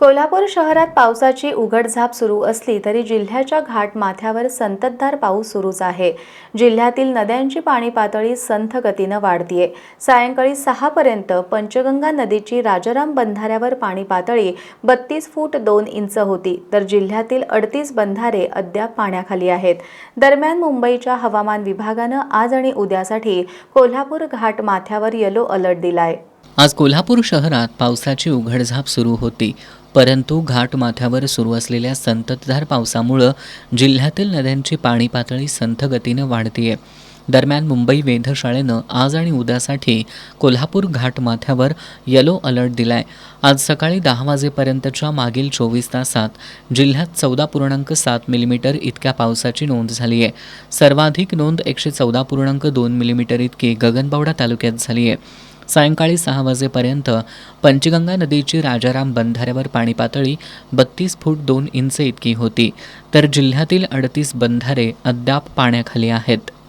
कोल्हापूर शहरात पावसाची उघडझाप सुरू असली तरी जिल्ह्याच्या घाट माथ्यावर संततधार पाऊस सुरूच आहे। जिल्ह्यातील नद्यांची पाणी पातळी संथ गतीनं वाढतीये। सायंकाळी 6 पर्यंत पंचगंगा नदीची राजाराम बंधाऱ्यावर पाणी पातळी 32 फूट 2 इंच होती, तर जिल्ह्यातील 38 बंधारे अद्याप पाण्याखाली आहेत। दरम्यान मुंबईच्या हवामान विभागानं आज आणि उद्यासाठी कोल्हापूर घाट माथ्यावर येलो अलर्ट दिलाय। आज कोल्हापूर शहरात पावसाची उघडझाप सुरू होती, परंतु घाट माथ्यावर सुरू असलेल्या संततधार पावसामुळे जिल्ह्यातील नद्यांची पाणी पातळी संथ गतीनं वाढतीये। दरम्यान मुंबई वेधशाळेनं आज आणि उद्यासाठी कोल्हापूर घाट माथ्यावर येलो अलर्ट दिलाय। आज सकाळी 10 वाजेपर्यंतच्या मागील 24 तासात जिल्ह्यात 14.7 मिलीमीटर इतक्या पावसाची नोंद झाली आहे। सर्वाधिक नोंद 114.2 मिलीमीटर इतकी गगनबावडा तालुक्यात झाली आहे। सायंकाळी 6 वाजेपर्यंत पंचगंगा नदीची राजाराम बंधाऱ्यावर पाणी पातळी 32 फूट 2 इंच इतकी होती, तर जिल्ह्यातील 38 बंधारे अद्याप पाण्याखाली आहेत।